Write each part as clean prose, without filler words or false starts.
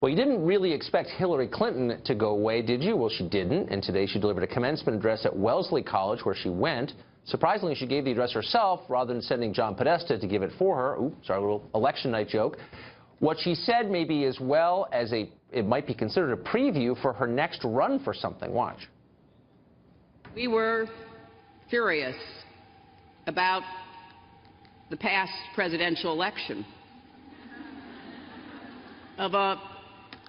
Well, you didn't really expect Hillary Clinton to go away, did you? Well, she didn't, and today she delivered a commencement address at Wellesley College, where she went. Surprisingly, she gave the address herself rather than sending John Podesta to give it for her. Oops, sorry, a little election night joke. What she said may be as well as it might be considered a preview for her next run for something. Watch. We were furious about the past presidential election of a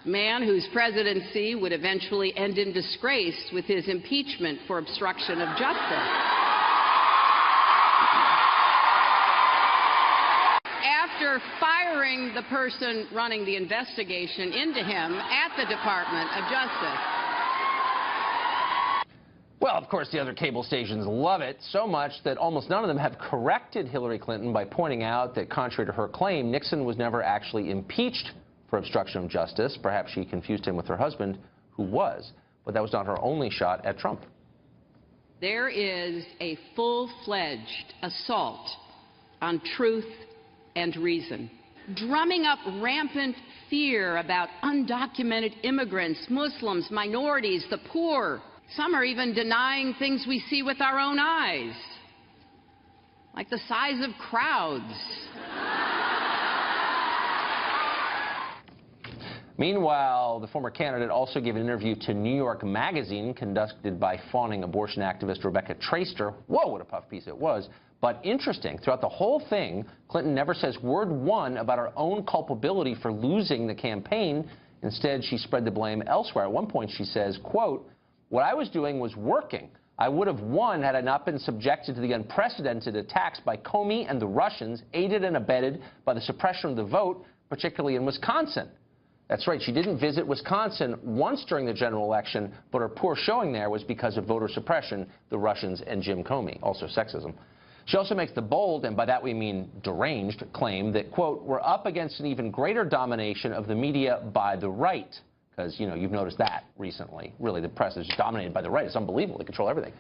man whose presidency would eventually end in disgrace with his impeachment for obstruction of justice. After firing the person running the investigation into him at the Department of Justice. Well, of course, the other cable stations love it so much that almost none of them have corrected Hillary Clinton by pointing out that, contrary to her claim, Nixon was never actually impeached for obstruction of justice. Perhaps she confused him with her husband, who was. But that was not her only shot at Trump. There is a full-fledged assault on truth and reason, drumming up rampant fear about undocumented immigrants, Muslims, minorities, the poor. Some are even denying things we see with our own eyes, like the size of crowds. Meanwhile, the former candidate also gave an interview to New York Magazine, conducted by fawning abortion activist Rebecca Traister. Whoa, what a puff piece it was. But interesting, throughout the whole thing, Clinton never says word one about her own culpability for losing the campaign. Instead, she spread the blame elsewhere. At one point, she says, quote, "What I was doing was working. I would have won had I not been subjected to the unprecedented attacks by Comey and the Russians, aided and abetted by the suppression of the vote, particularly in Wisconsin." That's right, she didn't visit Wisconsin once during the general election, but her poor showing there was because of voter suppression, the Russians, and Jim Comey, also sexism. She also makes the bold, and by that we mean deranged, claim that, quote, "We're up against an even greater domination of the media by the right." Because, you know, you've noticed that recently. Really, the press is dominated by the right. It's unbelievable. They control everything.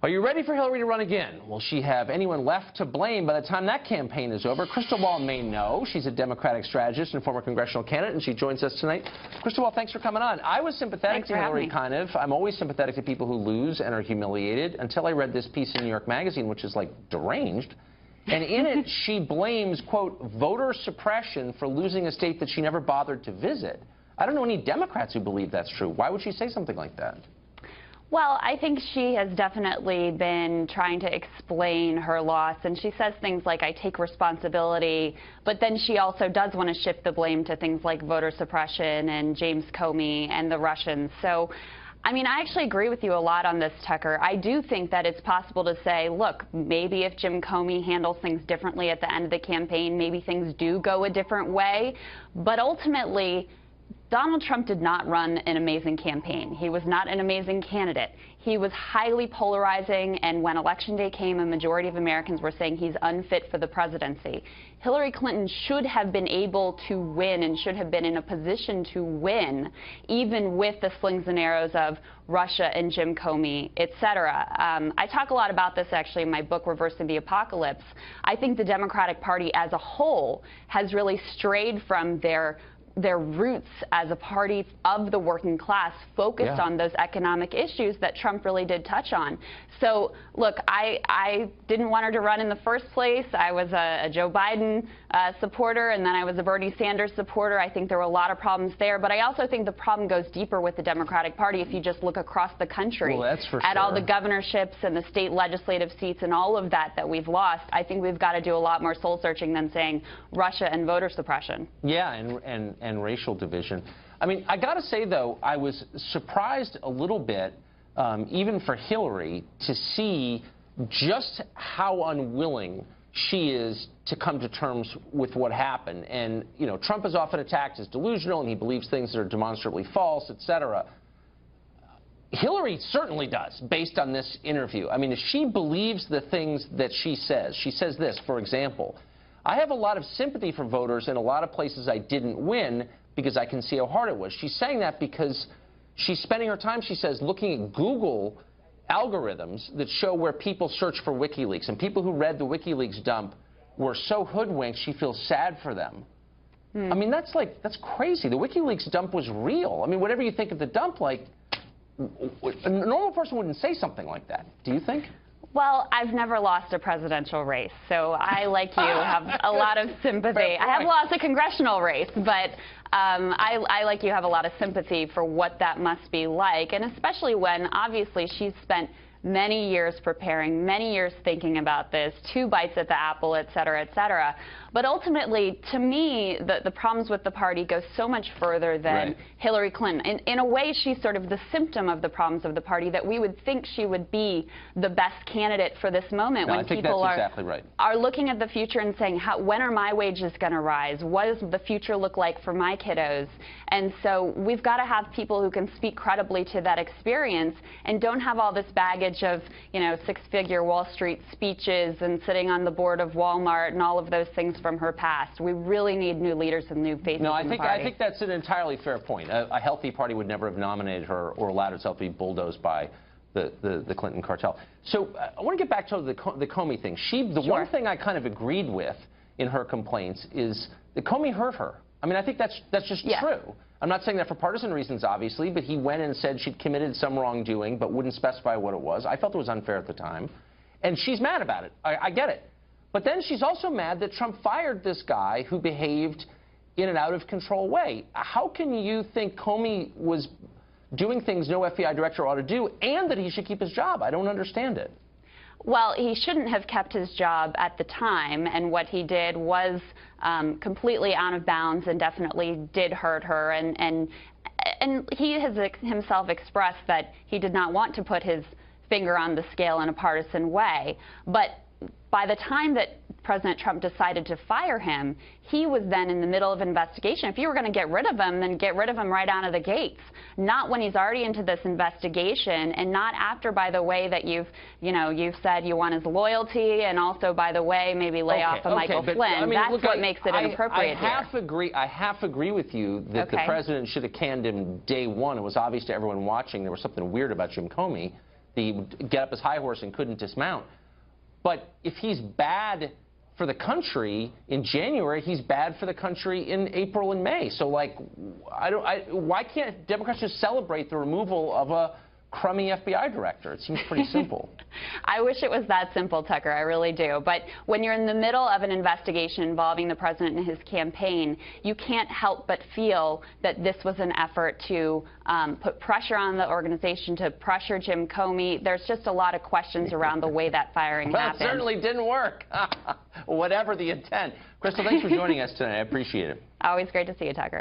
Are you ready for Hillary to run again? Will she have anyone left to blame by the time that campaign is over? Crystal Ball may know. She's a Democratic strategist and former congressional candidate, and she joins us tonight. Crystal Ball, thanks for coming on. I was sympathetic to Hillary, kind of. I'm always sympathetic to people who lose and are humiliated, until I read this piece in New York Magazine, which is like deranged. And in it, she blames, quote, voter suppression for losing a state that she never bothered to visit. I don't know any Democrats who believe that's true. Why would she say something like that? Well, I think she has definitely been trying to explain her loss, and she says things like, "I take responsibility," but then she also does want to shift the blame to things like voter suppression and James Comey and the Russians. So, I mean, I actually agree with you a lot on this, Tucker. I do think that it's possible to say, look, maybe if Jim Comey handles things differently at the end of the campaign, maybe things do go a different way. But ultimately, Donald Trump did not run an amazing campaign. He was not an amazing candidate. He was highly polarizing, and when Election Day came, a majority of Americans were saying he's unfit for the presidency. Hillary Clinton should have been able to win and should have been in a position to win, even with the slings and arrows of Russia and Jim Comey, et cetera. I talk a lot about this, actually, in my book, Reversing the Apocalypse. I think the Democratic Party as a whole has really strayed from their roots as a party of the working class, focused on those economic issues that Trump really did touch on. So, look, I didn't want her to run in the first place. I was a Joe Biden supporter, and then I was a Bernie Sanders supporter. I think there were a lot of problems there. But I also think the problem goes deeper with the Democratic Party if you just look across the country at all the governorships and the state legislative seats and all of that we've lost. I think we've got to do a lot more soul searching than saying Russia and voter suppression. Yeah, and racial division. I mean, I got to say, though, I was surprised a little bit, even for Hillary, to see just how unwilling she is to come to terms with what happened. And, you know, Trump is often attacked as delusional, and he believes things that are demonstrably false, et cetera. Hillary certainly does, based on this interview. I mean, if she believes the things that she says this, for example, "I have a lot of sympathy for voters in a lot of places I didn't win because I can see how hard it was." She's saying that because she's spending her time, she says, looking at Google algorithms that show where people search for WikiLeaks. And people who read the WikiLeaks dump were so hoodwinked, she feels sad for them. I mean, that's crazy. The WikiLeaks dump was real. I mean, whatever you think of the dump, like, a normal person wouldn't say something like that. Do you think? Well, I've never lost a presidential race, so I, like you, have a lot of sympathy. I have lost a congressional race, but I, like you, have a lot of sympathy for what that must be like, and especially when, obviously, she's spent many years preparing, many years thinking about this, 2 bites at the apple, et cetera, et cetera. But ultimately, to me, the problems with the party go so much further than Hillary Clinton. In a way, she's sort of the symptom of the problems of the party, that we would think she would be the best candidate for this moment. No, when I think people that's exactly right. are looking at the future and saying, when are my wages going to rise? What does the future look like for my kiddos? And so we've got to have people who can speak credibly to that experience and don't have all this baggage of, you know, 6-figure Wall Street speeches and sitting on the board of Walmart and all of those things from her past. We really need new leaders and new faces. No, in the party. I think that's an entirely fair point. A healthy party would never have nominated her or allowed itself to be bulldozed by the Clinton cartel. So I want to get back to the Comey thing. The one thing I kind of agreed with in her complaints is that Comey hurt her. I mean, I think that's just true. I'm not saying that for partisan reasons, obviously, but he went and said she'd committed some wrongdoing but wouldn't specify what it was. I felt it was unfair at the time. And she's mad about it. I get it. But then she's also mad that Trump fired this guy who behaved in an out-of-control way. How can you think Comey was doing things no FBI director ought to do and that he should keep his job? I don't understand it. Well, he shouldn't have kept his job at the time, and what he did was completely out of bounds and definitely did hurt her. And he has himself expressed that he did not want to put his finger on the scale in a partisan way. But by the time that President Trump decided to fire him, he was then in the middle of investigation. If you were going to get rid of him, then get rid of him right out of the gates. Not when he's already into this investigation, and not after, by the way, that you've said you want his loyalty, and also, by the way, maybe lay off of Michael Flynn. I mean, that's what makes it inappropriate here. I half agree with you that the president should have canned him day one. It was obvious to everyone watching there was something weird about Jim Comey. He would get up his high horse and couldn't dismount. But if he's bad for the country in January, he's bad for the country in April and May. So, like, why can't Democrats just celebrate the removal of a crummy FBI director? It seems pretty simple. I wish it was that simple, Tucker. I really do. But when you're in the middle of an investigation involving the president and his campaign, you can't help but feel that this was an effort to put pressure on the organization, to pressure Jim Comey. There's just a lot of questions around the way that firing happened. Well, it certainly didn't work. Whatever the intent. Crystal, thanks for joining us tonight. I appreciate it. Always great to see you, Tucker.